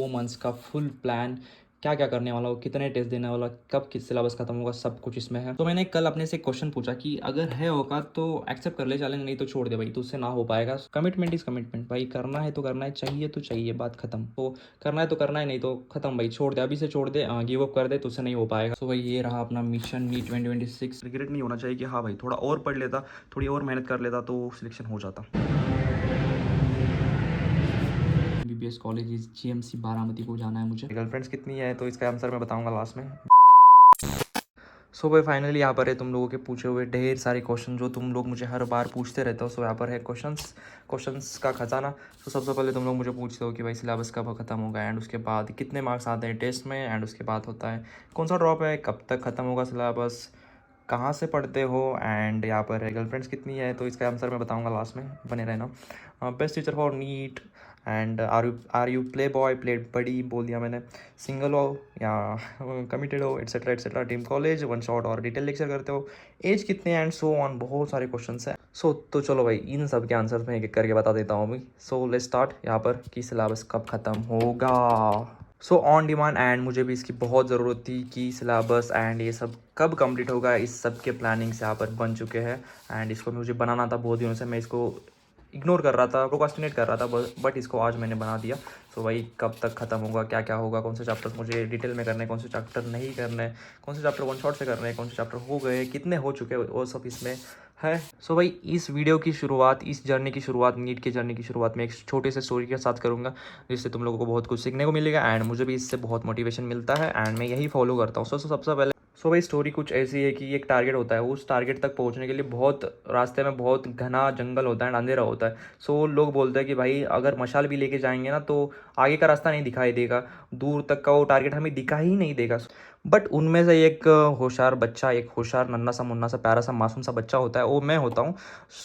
2 months का full plan, क्या क्या करने वाला हो, कितने टेस्ट देने वाला, कब किस सिलेबस खत्म होगा, सब कुछ इसमें है। तो मैंने कल अपने से क्वेश्चन पूछा कि अगर है औकात तो एक्सेप्ट कर ले चैलेंज, नहीं तो छोड़ दे भाई, तो उससे ना हो पाएगा। कमिटमेंट इज कमिटमेंट भाई, करना है तो करना है, चाहिए तो चाहिए, बात खत्म। तो करना है तो करना है, नहीं तो खत्म भाई, छोड़ दे, अभी से छोड़ दे, गिव अप कर दे, तो उससे नहीं हो पाएगा। तो भाई ये रहा अपना मिशन नीट 2026। रिग्रेट नहीं होना चाहिए कि हाँ भाई थोड़ा और पढ़ लेता, थोड़ी और मेहनत कर लेता तो सिलेक्शन हो जाता। BBS college is GMC Baramati को जाना है मुझे। गर्लफ्रेंड्स कितनी है तो इसका आंसर मैं बताऊंगा लास्ट में। सो भाई फाइनली यहाँ पर है तुम लोगों के पूछे हुए ढेर सारे क्वेश्चन जो तुम लोग मुझे हर बार पूछते रहते हो। सो यहाँ पर है क्वेश्चंस का खजाना। तो सबसे पहले तुम लोग मुझे पूछते हो कि भाई सिलेबस कब खत्म होगा, एंड उसके बाद कितने मार्क्स आते हैं टेस्ट में, एंड उसके बाद होता है कौन सा ड्रॉप है, कब तक ख़त्म होगा सिलेबस, कहाँ से पढ़ते हो, एंड यहाँ पर है गर्लफ्रेंड्स कितनी है तो इसका आंसर मैं बताऊंगा लास्ट में, बने रहना। Best teacher for NEET, and are you play boy, played बड़ी बोल दिया मैंने, सिंगल हो या कमिटेड हो, etcetera etcetera, team college, one shot और डिटेल लेक्चर करते हो, एज कितने, एंड सो ऑन, बहुत सारे क्वेश्चन हैं। तो चलो भाई इन सब के आंसर मैं एक एक करके बता देता हूँ अभी। सो लेट्स स्टार्ट यहाँ पर कि सिलेबस कब ख़त्म होगा। सो ऑन डिमांड, एंड मुझे भी इसकी बहुत ज़रूरत थी कि सिलेबस एंड ये सब कब कंप्लीट होगा, इस सब के प्लानिंग्स यहाँ पर बन चुके हैं। एंड इसको मुझे बनाना था बहुत दिनों से, मैं इसको इग्नोर कर रहा था, प्रोकास्टिनेट कर रहा था, बट इसको आज मैंने बना दिया। सो भाई कब तक ख़त्म होगा, क्या क्या होगा, कौन से चैप्टर मुझे डिटेल में करने हैं, कौन से चैप्टर नहीं करने हैं, कौन से चैप्टर वन शॉट से करने हैं, कौन से चैप्टर हो गए, कितने हो चुके हैं, वो सब इसमें है। सो भाई इस वीडियो की शुरुआत, इस जर्नी की शुरुआत, नीट की जर्नी की शुरुआत में एक छोटे से स्टोरी के साथ करूँगा, जिससे तुम लोगों को बहुत कुछ सीखने को मिलेगा, एंड मुझे भी इससे बहुत मोटिवेशन मिलता है, एंड मैं यही फॉलो करता हूँ। सबसे पहले भाई स्टोरी कुछ ऐसी है कि एक टारगेट होता है, उस टारगेट तक पहुंचने के लिए बहुत रास्ते में बहुत घना जंगल होता है, अंधेरा होता है। लोग बोलते हैं कि भाई अगर मशाल भी लेके जाएंगे ना तो आगे का रास्ता नहीं दिखाई देगा, दूर तक का वो टारगेट हमें दिखाई ही नहीं देगा। बट उनमें से एक होशियार बच्चा, एक होशियार नन्ना सा मुन्ना सा प्यारा सा मासूम सा बच्चा होता है, वो मैं होता हूँ।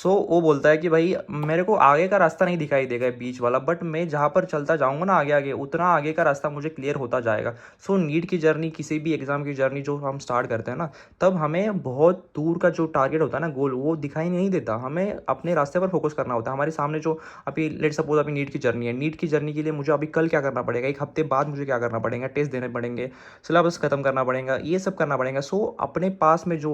वो बोलता है कि भाई मेरे को आगे का रास्ता नहीं दिखाई देगा बीच वाला, बट मैं जहाँ पर चलता जाऊँगा ना आगे आगे, उतना आगे का रास्ता मुझे क्लियर होता जाएगा। नीट की जर्नी, किसी भी एग्जाम की जर्नी जो हम स्टार्ट करते हैं ना, तब हमें बहुत दूर का जो टारगेट होता है ना, गोल, वो दिखाई नहीं देता, हमें अपने रास्ते पर फोकस करना होता है। हमारे सामने जो अभी लेट सपोज अभी नीट की जर्नी है, नीट की जर्नी के लिए मुझे अभी कल क्या करना पड़ेगा, एक हफ्ते बाद मुझे क्या करना पड़ेगा, टेस्ट देने पड़ेंगे, सिलेबस खत्म करना पड़ेगा, ये सब करना पड़ेगा। अपने पास में जो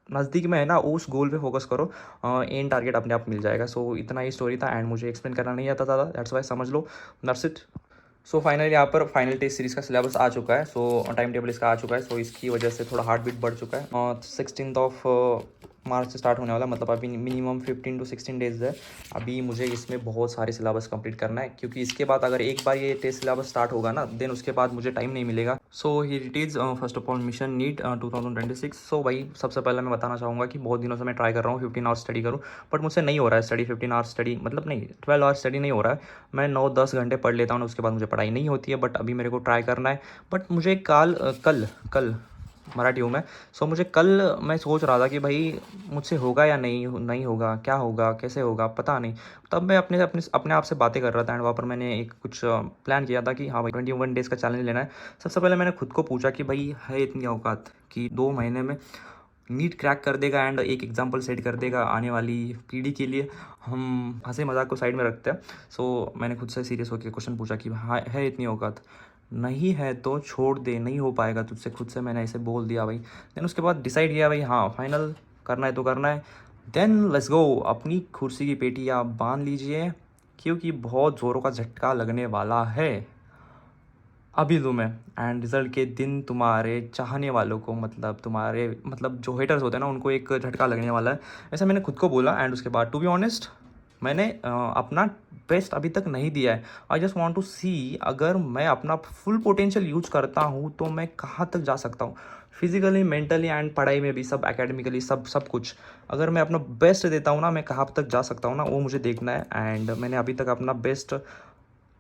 नज़दीक में है ना, उस गोल पे फोकस करो, एंड टारगेट अपने आप मिल जाएगा। इतना ही स्टोरी था, एंड मुझे एक्सप्लेन करना नहीं आता था, दैट्स वाई समझ लो, दैट्स इट। फाइनली यहाँ पर फाइनल टेस्ट सीरीज़ का सिलेबस आ चुका है। टाइम टेबल इसका आ चुका है। इसकी वजह से थोड़ा हार्ट बीट बढ़ चुका है। 16 मार्च से स्टार्ट होने वाला, मतलब अभी मिनिमम 15 to 16 डेज है। अभी मुझे इसमें बहुत सारे सिलेबस कंप्लीट करना है, क्योंकि इसके बाद अगर एक बार ये टेस्ट सिलेबस स्टार्ट होगा ना, देन उसके बाद मुझे टाइम नहीं मिलेगा। Here it is, first of all mission NEET 2026। भाई सबसे पहले मैं बताना चाहूँगा कि बहुत दिनों से मैं ट्राई कर रहा हूँ 15 आवर्स स्टडी करूँ, बट मुझसे नहीं हो रहा है स्टडी। 15 आवर्स स्टडी मतलब नहीं, 12 आवर्स स्टडी नहीं हो रहा है। मैं 9-10 घंटे पढ़ लेता हूँ, उसके बाद मुझे पढ़ाई नहीं होती है। बट अभी मेरे को ट्राई करना है। बट मुझे कल मराठी हूँ मैं। मुझे कल मैं सोच रहा था कि भाई मुझसे होगा या नहीं होगा, क्या होगा, कैसे होगा, पता नहीं। तब मैं अपने अपने अपने आप से बातें कर रहा था, एंड वहाँ पर मैंने एक कुछ प्लान किया था कि हाँ भाई 21 डेज़ का चैलेंज लेना है। सबसे पहले मैंने खुद को पूछा कि भाई है इतनी औकात कि 2 महीने में नीट क्रैक कर देगा, एंड एक एग्जाम्पल सेट कर देगा आने वाली पीढ़ी के लिए। हम हंसे मजाक को साइड में रखते हैं। मैंने खुद से सीरियस होकर क्वेश्चन पूछा कि हाँ है इतनी औकात, नहीं है तो छोड़ दे, नहीं हो पाएगा तुझसे, खुद से मैंने ऐसे बोल दिया भाई। देन उसके बाद डिसाइड किया भाई हाँ फाइनल करना है तो करना है। देन लेट्स गो, अपनी कुर्सी की पेटी आप बांध लीजिए, क्योंकि बहुत ज़ोरों का झटका लगने वाला है अभी तुम्हें। एंड रिजल्ट के दिन तुम्हारे चाहने वालों को, मतलब तुम्हारे मतलब जो हेटर्स होते हैं ना, उनको एक झटका लगने वाला है। ऐसा मैंने खुद को बोला। एंड उसके बाद टू बी ऑनेस्ट मैंने अपना बेस्ट अभी तक नहीं दिया है। आई जस्ट वॉन्ट टू सी अगर मैं अपना फुल पोटेंशियल यूज करता हूँ तो मैं कहाँ तक जा सकता हूँ, फिजिकली, मेंटली, एंड पढ़ाई में भी, सब एकेडमिकली, सब कुछ। अगर मैं अपना बेस्ट देता हूँ ना, मैं कहाँ तक जा सकता हूँ ना, वो मुझे देखना है। एंड मैंने अभी तक अपना बेस्ट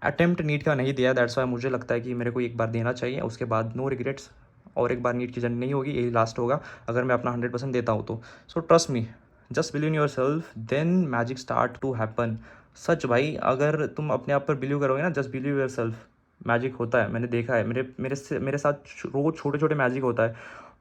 अटेम्प्ट नीट का नहीं दिया, दैट्स वाई मुझे लगता है कि मेरे को एक बार देना चाहिए, उसके बाद नो रिग्रेट्स। और एक बार नीट की जर्नी नहीं होगी, यही लास्ट होगा अगर मैं अपना 100% देता हूँ तो। Trust me, just believe in yourself, then magic start to happen. सच भाई, अगर तुम अपने आप पर बिलीव करोगे ना, just believe yourself, magic होता है। मैंने देखा है, मेरे साथ रोज़ छोटे छोटे मैजिक होता है।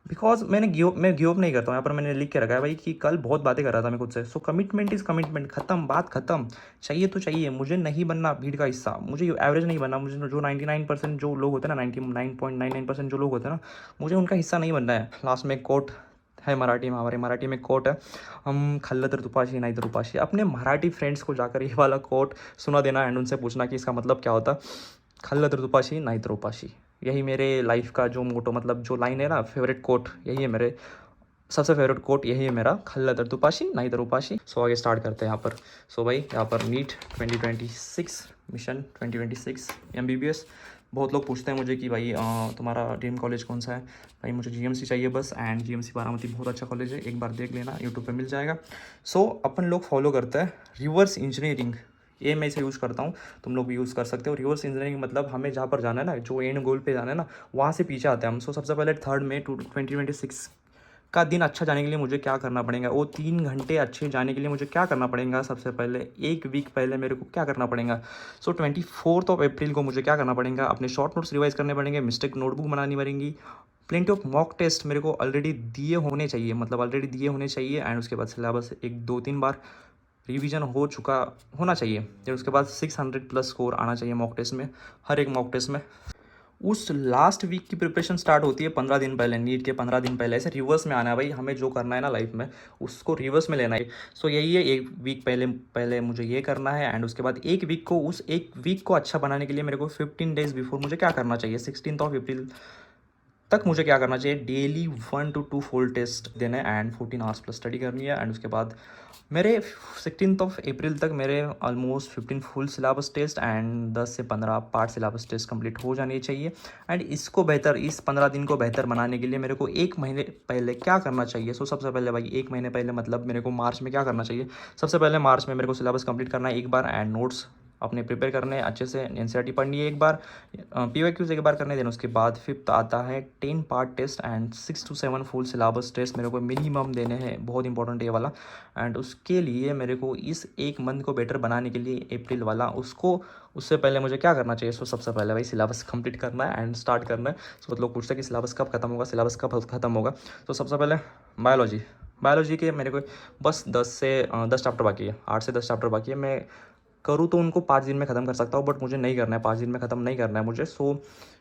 बिकॉज मैं गिव अप नहीं करता हूँ। यहाँ पर मैंने लिख के रखा है भाई कि कल बहुत बातें कर रहा था मैं खुद से। सो कमिटमेंट इज़ कमिटमेंट, खत्म, बात खत्म। चाहिए तो चाहिए, मुझे नहीं बनना भीड़ का हिस्सा, मुझे एवरेज नहीं बनना, मुझे जो 99% जो लोग होते हैं ना, 99.99% जो लोग होते हैं ना, मुझे उनका हिस्सा नहीं बनना है। लास्ट में कोट है मराठी में, हमारे मराठी में कोट है, हम खल्लं तर तुपाशी नाही तर उपाशी। अपने मराठी फ्रेंड्स को जाकर ये वाला कोट सुना देना एंड उनसे पूछना कि इसका मतलब क्या होता। खल्लं तर तुपाशी नाही तर उपाशी, यही मेरे लाइफ का जो मोटो, मतलब जो लाइन है ना, फेवरेट कोट यही है मेरे, सबसे फेवरेट कोट यही है मेरा, खल्लं तर तुपाशी नाही तर उपाशी। सो आगे स्टार्ट करते हैं यहाँ पर। सो भाई यहाँ पर नीट 2026 मिशन 2026 MBBS। बहुत लोग पूछते हैं मुझे कि भाई तुम्हारा ड्रीम कॉलेज कौन सा है। भाई मुझे GMC चाहिए बस, एंड GMC बारामती बहुत अच्छा कॉलेज है, एक बार देख लेना, यूट्यूब पे मिल जाएगा। सो अपन लोग फॉलो करते हैं रिवर्स इंजीनियरिंग, ये मैं इसे यूज़ करता हूँ, तुम लोग भी यूज़ कर सकते हो। रिवर्स इंजीनियरिंग मतलब हमें जहाँ पर जाना है ना, जो एंड गोल पे जाना है ना, वहाँ से पीछे आते हैं हम। सो सबसे पहले 3 मई 2026 का दिन अच्छा जाने के लिए मुझे क्या करना पड़ेगा, वो 3 घंटे अच्छे जाने के लिए मुझे क्या करना पड़ेगा। सबसे पहले 1 वीक पहले मेरे को क्या करना पड़ेगा। सो 24 अप्रैल को मुझे क्या करना पड़ेगा, अपने शॉर्ट नोट्स रिवाइज करने पड़ेंगे, मिस्टेक नोटबुक बनानी पड़ेंगी, प्लेंटी ऑफ मॉक टेस्ट मेरे को ऑलरेडी दिए होने चाहिए, मतलब ऑलरेडी दिए होने चाहिए। एंड उसके बाद सिलेबस 1 2 3 बार रिवीजन हो चुका होना चाहिए। फिर उसके बाद 600+ स्कोर आना चाहिए मॉक टेस्ट में, हर एक मॉक टेस्ट में। उस लास्ट वीक की प्रिपरेशन स्टार्ट होती है 15 दिन पहले, नीट के 15 दिन पहले। ऐसे रिवर्स में आना है भाई, हमें जो करना है ना लाइफ में उसको रिवर्स में लेना है। सो यही है, 1 वीक पहले पहले मुझे ये करना है। एंड उसके बाद 1 वीक को, उस 1 वीक को अच्छा बनाने के लिए मेरे को 15 डेज बिफोर मुझे क्या करना चाहिए, 16 अप्रैल तक मुझे क्या करना चाहिए, डेली 1 to 2 फुल टेस्ट देने एंड 14 आवर्स प्लस स्टडी करनी है। एंड उसके बाद मेरे 16 अप्रैल तक मेरे almost 15 full syllabus test and 10 से 15 पार्ट सिलेबस टेस्ट कंप्लीट हो जानी चाहिए। एंड इसको बेहतर, इस 15 दिन को बेहतर बनाने के लिए मेरे को 1 महीने पहले क्या करना चाहिए। सो सबसे पहले भाई 1 महीने पहले मतलब मेरे को मार्च में क्या करना चाहिए। सबसे पहले मार्च में मेरे को सिलेबस कंप्लीट करना है एक बार, एंड नोट्स अपने प्रिपेयर करने अच्छे से, NCERT पढ़नी है एक बार, PYQs एक बार करने देना। उसके बाद 5th आता है 10 part test and 6 to 7 full syllabus test मेरे को मिनिमम देने हैं, बहुत इंपॉर्टेंट ये वाला। एंड उसके लिए मेरे को इस 1 मंथ को बेटर बनाने के लिए अप्रैल वाला, उससे पहले मुझे क्या करना चाहिए। सो सबसे पहले भाई सिलेबस कंप्लीट करना है एंड स्टार्ट करना है। सो बहुत लोग पूछते हैं कि सिलेबस कब खत्म होगा, सिलेबस कब खत्म होगा। तो सबसे पहले बायोलॉजी के मेरे को बस 10 चैप्टर बाकी है, 8 से 10 चैप्टर बाकी है। मैं करूँ तो उनको 5 दिन में ख़त्म कर सकता हूँ, बट मुझे नहीं करना है, 5 दिन में ख़त्म नहीं करना है मुझे। सो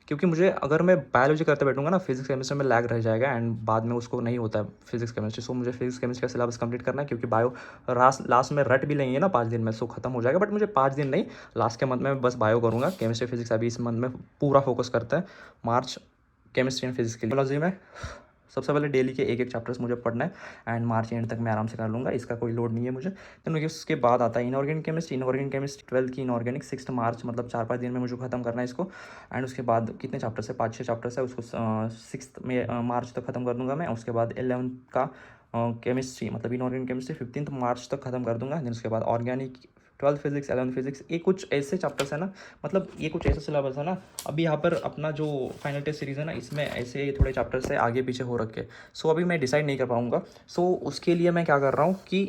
क्योंकि मुझे, अगर मैं बायोलॉजी करते बैठूंगा ना, फिजिक्स केमिस्ट्री में लैग रह जाएगा एंड बाद में उसको नहीं होता है फिजिक्स केमिस्ट्री। सो मुझे फिजिक्स केमिस्ट्री का सिलेबस कंप्लीट करना है, क्योंकि बायो लास्ट में रट भी लेंगे ना 5 दिन में, सो खत्म हो जाएगा। बट मुझे 5 दिन नहीं, लास्ट के मंथ में बस बायो करूँगा। केमिस्ट्री फिजिक्स अभी इस मंथ में पूरा फोकस करता है, मार्च केमिस्ट्री एंड फिजिक्स के लिए। बायोलॉजी में सबसे पहले डेली के 1 चैप्टर्स मुझे पढ़ना है एंड मार्च एंड तक मैं आराम से कर लूँगा, इसका कोई लोड नहीं है मुझे। देन उसके बाद आता है इनऑर्गेनिक केमिस्ट्री 12th की इनऑर्गेनिक 6 मार्च, मतलब 4-5 दिन में मुझे खत्म करना है इसको। एंड उसके बाद कितने चैप्टर्स है, 5-6 चैप्टर्स है, उसको 6 मार्च तक खत्म कर दूंगा मैं। उसके बाद 11th का केमिस्ट्री, मतलब इनऑर्गेनिक केमिस्ट्री 15 मार्च तक खत्म कर दूंगा। देन उसके बाद organic 12th physics 11th physics, ये कुछ ऐसे चैप्टर्स है ना, मतलब ये कुछ ऐसा सिलेबस है ना। अभी यहाँ पर अपना जो फाइनल टेस्ट सीरीज़ है ना, इसमें ऐसे थोड़े चैप्टर्स से आगे पीछे हो रखे। सो अभी मैं डिसाइड नहीं कर पाऊँगा। सो उसके लिए मैं क्या कर रहा हूँ कि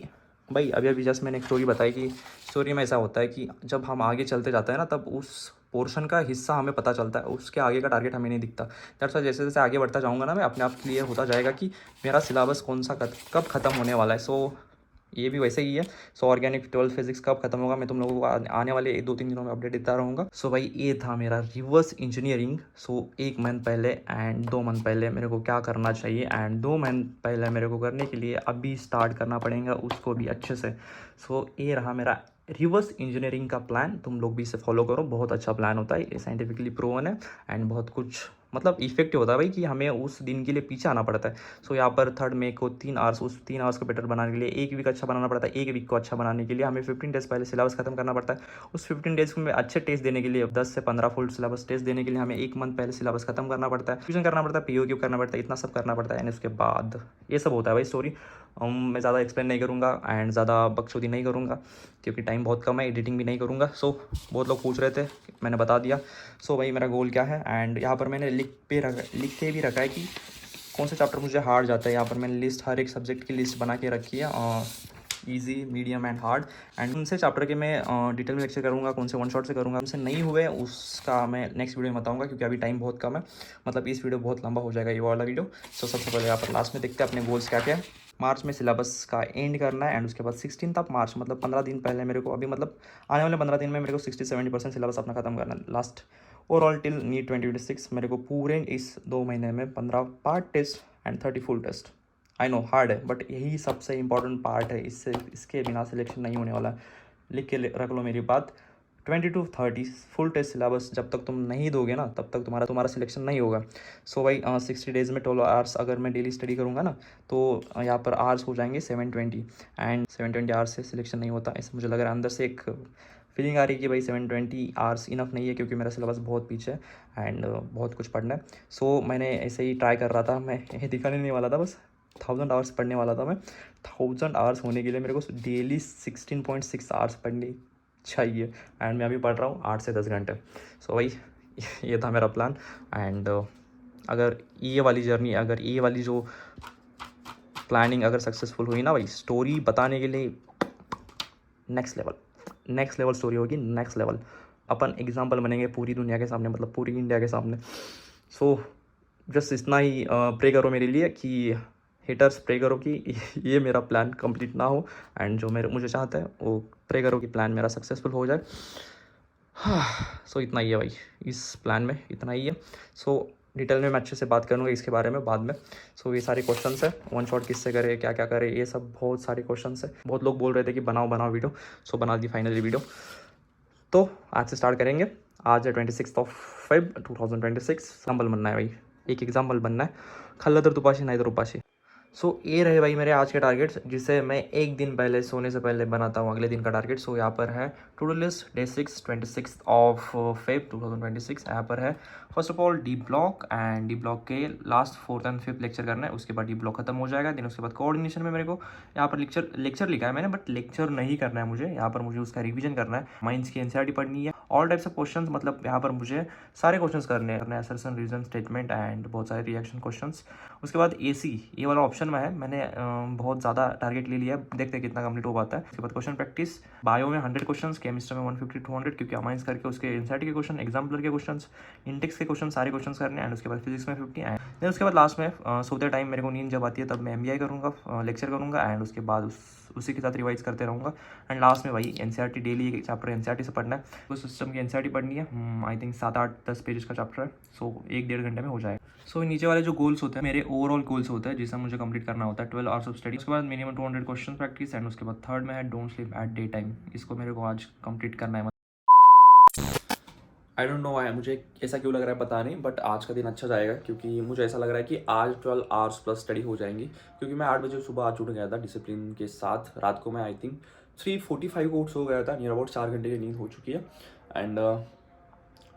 भाई अभी जस्ट मैंने एक स्टोरी बताई कि स्टोरी में ऐसा होता है कि जब हम आगे चलते जाते हैं ना, तब उस पोर्शन का हिस्सा हमें पता चलता है, उसके आगे का टारगेट हमें नहीं दिखता। दैट्स वाई जैसे जैसे आगे बढ़ता जाऊँगा ना, मैं अपने आप क्लियर होता जाएगा कि मेरा सिलेबस कौन सा कब ख़त्म होने वाला है। सो ये भी वैसे ही है। सो ऑर्गेनिक 12th फिजिक्स कब खत्म होगा, मैं तुम लोगों को आने वाले 2-3 दिनों में अपडेट देता रहूँगा। सो भाई ये था मेरा रिवर्स इंजीनियरिंग। सो 1 मंथ पहले एंड 2 मंथ पहले मेरे को क्या करना चाहिए, एंड 2 मंथ पहले मेरे को करने के लिए अभी स्टार्ट करना पड़ेगा उसको भी अच्छे से। सो ये रहा मेरा रिवर्स इंजीनियरिंग का प्लान, तुम लोग भी इसे फॉलो करो, बहुत अच्छा प्लान होता है, ये साइंटिफिकली प्रूवन है एंड बहुत कुछ मतलब इफेक्टिव होता है भाई, कि हमें उस दिन के लिए पीछे आना पड़ता है। सो यहाँ पर 3 मई को 3 आवर्स, उस 3 आवर्स को बेटर बनाने के लिए 1 वीक अच्छा बनाना पड़ता है। 1 वीक को अच्छा बनाने के लिए हमें 15 डेज पहले सिलेबस खत्म करना पड़ता है। उस 15 डेज में अच्छे टेस्ट देने के लिए, 10 से 15 फुल सिलेबस टेस्ट देने के लिए हमें 1 मंथ पहले सिलेबस खत्म करना पड़ता है, रिविजन करना पड़ता है, POQ करना पड़ता है, इतना सब करना पड़ता है। एंड उसके बाद ये सब होता है भाई स्टोरी। मैं ज़्यादा एक्सप्लेन नहीं करूँगा एंड ज़्यादा बकचोदी नहीं करूँगा, क्योंकि टाइम बहुत कम है, एडिटिंग भी नहीं करूँगा। सो बहुत लोग पूछ रहे थे, मैंने बता दिया। सो भाई मेरा गोल क्या है, एंड यहाँ पर मैंने लिख के भी रखा है कि कौन सा चैप्टर मुझे हार्ड जाता है। यहाँ पर मैंने लिस्ट, हर एक सब्जेक्ट की लिस्ट बना के रखी है, और easy, medium and hard. And उनसे चैप्टर के मैं डिटेल में लेक्चर करूँगा, कौन से वन शॉट से करूँगा, उनसे नहीं हुए उसका मैं नेक्स्ट वीडियो में बताऊँगा, क्योंकि अभी टाइम बहुत कम है, मतलब इस वीडियो बहुत लंबा हो जाएगा ये वाला वीडियो। सो सबसे पहले यहाँ पर लास्ट में देखते हैं अपने गोल्स क्या क्या है। मार्च में सिलेबस का एंड करना है, एंड उसके बाद 16 मार्च मतलब 15 दिन पहले मेरे को, अभी मतलब आने वाले 15 दिन में मेरे को 60-70% सिलेबस अपना खत्म करना है लास्ट। ओवरऑल टिल नीट 2026 मेरे को पूरे इस 2 महीने में 15 part test and 30 full test. I know hard है, बट यही सबसे इंपॉर्टेंट पार्ट है, इससे इसके बिना सिलेक्शन नहीं होने वाला। लिख के रख लो मेरी बात, 20 to 30 फुल टेस्ट सिलेबस जब तक तुम नहीं दोगे ना, तब तक तुम्हारा सिलेक्शन नहीं होगा। सो भाई 60 डेज़ में 12 आवर्स अगर मैं डेली स्टडी करूँगा ना, तो यहाँ पर आवर्स हो जाएंगे 720, एंड 720 आवर्स से सिलेक्शन नहीं होता। ऐसे मुझे लग रहा है, अंदर से एक फीलिंग आ रही है कि भाई 720 आवर्स इनफ नहीं है, क्योंकि मेरा सिलेबस बहुत पीछे है एंड बहुत कुछ पढ़ना है। सो मैंने ऐसे ही ट्राई कर रहा था, मैं ये दिखाने नहीं वाला था, बस 1000 आवर्स पढ़ने वाला था मैं। 1000 आवर्स होने के लिए मेरे को डेली 16.6 आवर्स पढ़ने चाहिए, एंड मैं अभी पढ़ रहा हूँ 8 से 10 घंटे। सो भाई ये था मेरा प्लान। एंड अगर ये वाली जर्नी, अगर ये वाली जो प्लानिंग अगर सक्सेसफुल हुई ना भाई, स्टोरी बताने के लिए नेक्स्ट लेवल स्टोरी होगी, नेक्स्ट लेवल। अपन एग्जाम्पल बनेंगे पूरी दुनिया के सामने, मतलब पूरी इंडिया के सामने। सो जस्ट इतना ही प्रे करो मेरे लिए कि हेटर्स, प्रे करो कि ये मेरा प्लान कंप्लीट ना हो, एंड जो मुझे चाहता है वो प्रे करो कि प्लान मेरा सक्सेसफुल हो जाए। हाँ, सो इतना ही है भाई, इस प्लान में इतना ही है। सो डिटेल में मैं अच्छे से बात करूँगा इसके बारे में बाद में। सो ये सारे क्वेश्चंस है, वन शॉट किससे करे, क्या क्या करे, ये सब बहुत सारे क्वेश्चंस है। बहुत लोग बोल रहे थे कि बनाओ वीडियो, सो बना दी फाइनली वीडियो। तो आज से स्टार्ट करेंगे। आज है 26 Feb 2026। एग्जाम्पल बनना है भाई, एक एग्जाम्पल बनना है, खल्ला तर तुपाशी नहीं तर उपाशी। सो ये रहे भाई मेरे आज के टारगेट्स, जिसे मैं एक दिन पहले सोने से पहले बनाता हूँ अगले दिन का टारगेट। सो यहाँ पर है to do list day 26 Feb 2026। यहाँ पर है first of all D block, and D block के last 4th and 5th lecture करना है, उसके बाद डी ब्लॉक खत्म हो जाएगा। देन उसके बाद कोऑर्डिनेशन में मेरे को यहाँ पर लेक्चर लिखा है मैंने, बट लेक्चर नहीं करना है मुझे, यहाँ पर मुझे उसका रिविजन करना है। माइंस की एनसीईआरटी पढ़नी है, ऑल टाइप्स ऑफ क्वेश्चन, मतलब यहाँ पर मुझे सारे क्वेश्चन करने हैं, असर्शन, रीजन, स्टेटमेंट एंड बहुत सारे रिएक्शन क्वेश्चन। उसके बाद एसी ये वाला ऑप्शन में है, मैंने बहुत ज़्यादा टारगेट ले लिया है, देखते हैं कितना कंप्लीट हो पाता है। उसके बाद क्वेश्चन प्रैक्टिस, बायो में 100 क्वेश्चन, केमिस्ट्री में 150-200, क्योंकि अमाइंस करके उसके एनसीईआरटी के क्वेश्चन, एग्जाम्पलर के क्वेश्चन, इंटेक्स के क्वेश्चन, सारे क्वेश्चन करने। एंड उसके बाद फिजिक्स में 50 एंड देन उसके बाद लास्ट में सोते टाइम मेरे को नींद जब आती है तब मैं एमबीआई करूँगा, लेक्चर करूँगा, एंड उसके बाद उसी के साथ रिवाइज करते रहूँगा। एंड लास्ट में भाई एनसीईआरटी, डेली एक चैप्टर एनसीईआरटी से पढ़ना है, उस सिस्टम की एनसीईआरटी पढ़नी है। आई थिंक 7-8-10 पेजेस का चैप्टर है, सो 1-1.5 घंटे में हो जाएगा। सो नीचे वाले जो गोल्स होते हैं मेरे ओवरऑल गोल्स होते हैं, जिसे मुझे कंप्लीट करना होता है 12 आवर्स ऑफ स्टडी। उसके बाद मिनिमम 200 क्वेश्चन प्रैक्टिस, एंड उसके बाद थर्ड में है don't sleep at day time, इसको मेरे को आज कंप्लीट करना है। आई डोंट नो वाई, मुझे ऐसा क्यों लग रहा है पता नहीं, बट आज का दिन अच्छा जाएगा, क्योंकि मुझे ऐसा लग रहा है कि आज 12 आवर्स प्लस स्टडी हो जाएंगी। क्योंकि मैं 8 बजे सुबह आज उठ गया था डिसिप्लिन के साथ, रात को मैं आई थिंक 3:45 को उठ सो गया था, नियर अबाउट 4 घंटे की नींद हो चुकी है। एंड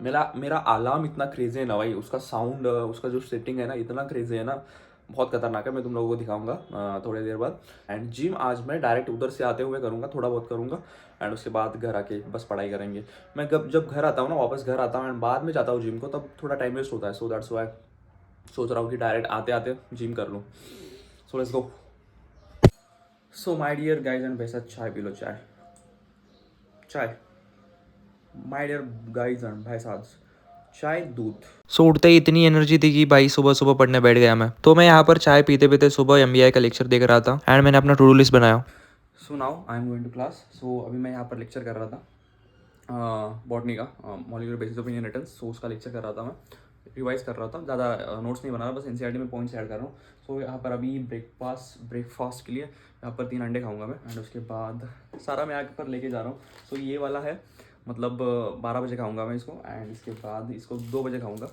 मेरा अलार्म इतना क्रेजी है ना भाई, उसका साउंड, उसका जो सेटिंग है ना, इतना क्रेजी है ना, बहुत खतरनाक है। मैं तुम लोगों को दिखाऊंगा थोड़ी देर बाद। एंड जिम आज मैं डायरेक्ट उधर से आते हुए करूँगा, थोड़ा बहुत करूँगा, एंड उसके बाद घर आके बस पढ़ाई करेंगे। मैं जब घर आता हूँ ना, वापस घर आता हूँ एंड बाद में जाता हूँ जिम को, तब थोड़ा टाइम वेस्ट होता है। सो दैट्स व्हाई सोच रहा हूँ कि डायरेक्ट आते आते जिम कर लूँ। So let's go. So my dear guys and भैंसा, चाय पी लो, चाय माय डियर गाइज एंड भैंसा, चाय दूध। सो उठते ही इतनी एनर्जी थी कि भाई सुबह सुबह पढ़ने बैठ गया मैं। तो मैं यहाँ पर चाय पीते पीते सुबह एमबीआई का लेक्चर देख रहा था, एंड मैंने अपना टू डू लिस्ट बनाया। So now I am going to class. So अभी मैं यहाँ पर लेक्चर कर रहा था बॉटनी का, मॉलिक्यूलर बेसिस ऑफ इनहेरिटेंस। सो उसका लेक्चर कर रहा था मैं, रिवाइज कर रहा था, ज़्यादा नोट्स नहीं बना रहा, बस एनसीईआरटी में पॉइंट्स ऐड कर रहा हूँ। सो यहाँ पर अभी ब्रेकफास्ट के लिए यहाँ पर 3 अंडे खाऊंगा मैं, एंड उसके बाद सारा मैं यहाँ पर लेके जा रहा हूँ। सो ये वाला है, मतलब 12 बजे खाऊंगा मैं इसको, एंड इसके बाद इसको 2 बजे खाऊंगा।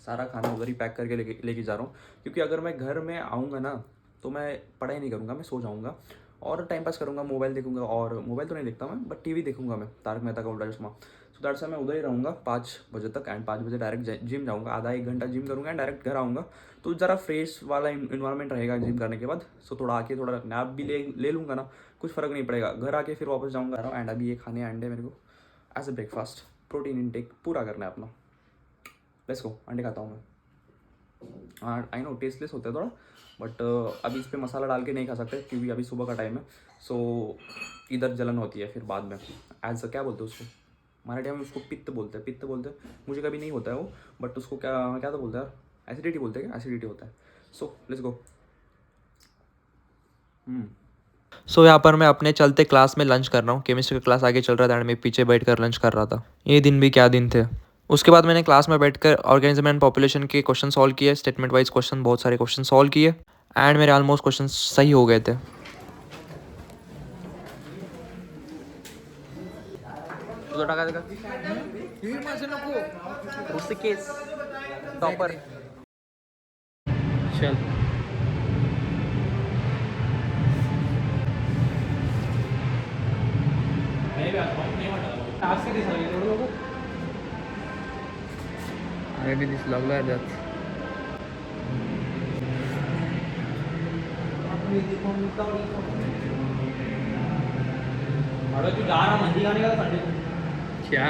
सारा खाना उधर ही पैक करके लेके जा रहा हूँ, क्योंकि अगर मैं घर में आऊँगा ना तो मैं पढ़ाई नहीं करूँगा, मैं सो जाऊँगा और टाइम पास करूँगा, मोबाइल देखूँगा। और मोबाइल तो नहीं देखता मैं, बट टीवी देखूँगा मैं, तारक मेहता का उल्टा चश्मा। सो दैट्स मैं उधर ही रहूँगा 5 बजे तक, एंड 5 बजे डायरेक्ट जिम जाऊँगा, आधा 1 घंटा जिम करूँगा एंड डायरेक्ट घर आऊँगा। तो ज़रा फ्रेश वाला इन्वायरमेंट रहेगा जिम करने के बाद। सो थोड़ा आके थोड़ा नैप भी ले लूँगा ना, कुछ फ़र्क नहीं पड़ेगा। घर आके फिर वापस जाऊँगा, एंड अभी ये खाने अंडे मेरे को as a breakfast, protein intake पूरा करना है अपना। लेट्स गो, अंडे खाता हूँ मैं। आई नो टेस्टलेस होता है थोड़ा, बट अभी इस पर मसाला डाल के नहीं खा सकते क्योंकि अभी सुबह का टाइम है। सो इधर जलन होती है फिर बाद में, एज क्या बोलते हैं उसको मराठी में, उसको पित्त बोलते हैं, पित्त बोलते हैं। मुझे कभी नहीं होता है वो, बट उसको क्या क्या तो बोलते हैं यार, एसिडिटी बोलते हैं क्या, एसिडिटी होता है। सो लेट्स गो। सो यहाँ पर मैं अपने चलते क्लास में लंच कर रहा हूँ। केमिस्ट्री का क्लास आगे चल रहा था एंड मैं पीछे बैठ कर लंच कर रहा था। ये दिन भी क्या दिन थे। उसके बाद मैंने क्लास में बैठकर ऑर्गेनिज्म एंड पॉपुलेशन के क्वेश्चन सॉल्व किए, स्टेटमेंट वाइज क्वेश्चन, बहुत सारे क्वेश्चन सॉल्व किए एंड मेरे ऑलमोस्ट क्वेश्चन सही हो गए थे। तुझं टाकायचं का ऋषिकेश टॉपर। चल अरे भी दिस लागला आहे त्यात। क्या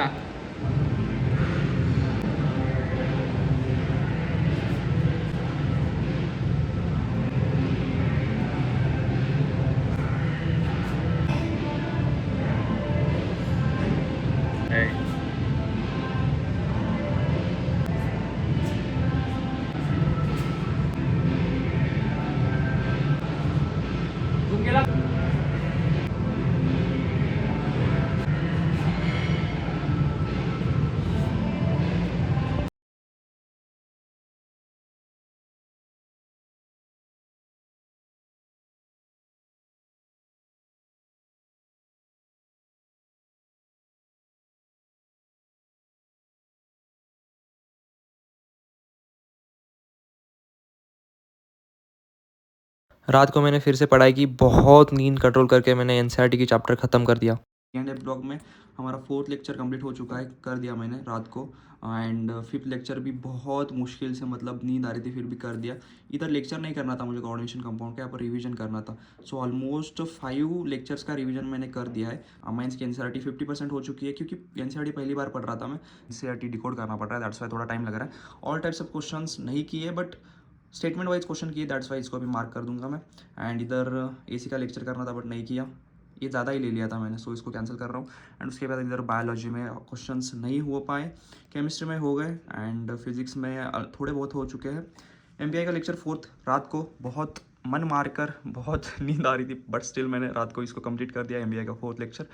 रात को मैंने फिर से पढ़ाई की, बहुत नींद कंट्रोल करके मैंने एनसीईआरटी की चैप्टर ख़त्म कर दिया। एंड ब्लॉग में हमारा 4th लेक्चर कंप्लीट हो चुका है, कर दिया मैंने रात को। एंड 5th लेक्चर भी बहुत मुश्किल से, मतलब नींद आ रही थी फिर भी कर दिया। इधर लेक्चर नहीं करना था मुझे, कोऑर्डिनेशन कंपाउंड के यहाँ पर रिवीजन करना था। सो ऑलमोस्ट 5 लेक्चर्स का रिवीजन मैंने कर दिया है। माइंस की एनसीईआरटी 50% हो चुकी है, क्योंकि एनसीईआरटी पहली बार पढ़ रहा था मैं। एनसीईआरटी डिकोड करना पड़ रहा है, दैट्स वाई थोड़ा टाइम लग रहा है। ऑल टाइप्स ऑफ क्वेश्चन नहीं किए, बट स्टेटमेंट वाइज क्वेश्चन किए, दैट्स वाई इसको अभी मार्क कर दूंगा मैं। एंड इधर एसी का लेक्चर करना था बट नहीं किया, ये ज़्यादा ही ले लिया था मैंने, सो इसको कैंसिल कर रहा हूँ। एंड उसके बाद इधर बायोलॉजी में क्वेश्चंस नहीं हो पाए, केमिस्ट्री में हो गए एंड फिजिक्स में थोड़े बहुत हो चुके हैं। एमबीआई का लेक्चर 4th रात को बहुत मन मार कर, बहुत नींद आ रही थी, बट स्टिल मैंने रात को इसको कंप्लीट कर दिया। एमबीआई का 4th लेक्चर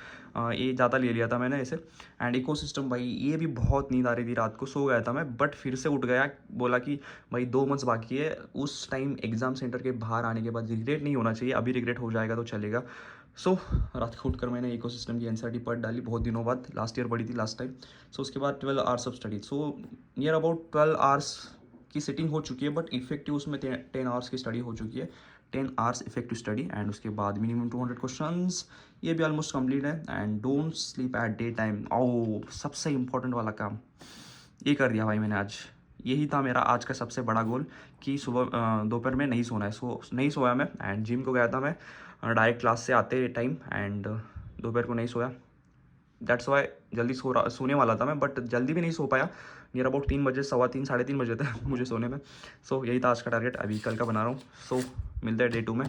ये ज़्यादा ले लिया था मैंने ऐसे। एंड इकोसिस्टम भाई, ये भी बहुत नींद आ रही थी, रात को सो गया था मैं, बट फिर से उठ गया, बोला कि भाई 2 मंथ्स बाकी है। उस टाइम एग्जाम सेंटर के बाहर आने के बाद रिग्रेट नहीं होना चाहिए, अभी रिग्रेट हो जाएगा तो चलेगा। सो रात को उठकर मैंने इकोसिस्टम की एनसीईआरटी पढ़ डाली, बहुत दिनों बाद, लास्ट ईयर पढ़ी थी लास्ट टाइम। सो उसके बाद 12 hours of study, so near about 12 hours की सिटिंग हो चुकी है, बट इफेक्टिव उसमें 10 आवर्स की स्टडी हो चुकी है, 10 आवर्स इफेक्टिव स्टडी। एंड उसके बाद मिनिमम 200 क्वेश्चंस, ये भी ऑलमोस्ट कंप्लीट है। And don't sleep at day time, ओ सबसे इंपॉर्टेंट वाला काम ये कर दिया भाई मैंने आज। यही था मेरा आज का सबसे बड़ा गोल, कि सुबह दोपहर में नहीं सोना है। नहीं सोया मैं, एंड जिम को गया था मैं डायरेक्ट क्लास से आते टाइम, एंड दोपहर को नहीं सोया। दैट्स वाई जल्दी सोने वाला था मैं, बट जल्दी भी नहीं सो पाया। नियर अबाउट 3 बजे, 3:15, 3:30 बजे थे मुझे सोने में। सो यही था आज का टारगेट, अभी कल का बना रहा हूँ। सो मिलते हैं डे 2 में।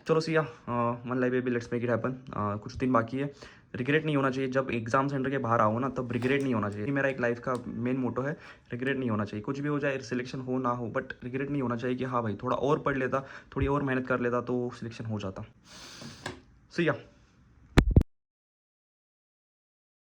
चलो सिया, मन life baby, let's make it happen. कुछ दिन बाकी है, रिग्रेट नहीं होना चाहिए। जब एग्जाम सेंटर के बाहर आओ ना, तब रिग्रेट नहीं होना चाहिए। मेरा एक लाइफ का मेन मोटो है, रिग्रेट नहीं होना चाहिए। कुछ भी हो जाए, सिलेक्शन हो ना हो, बट रिग्रेट नहीं होना चाहिए कि हाँ भाई थोड़ा और पढ़ लेता, थोड़ी और मेहनत कर लेता तो सिलेक्शन हो जाता। सिया।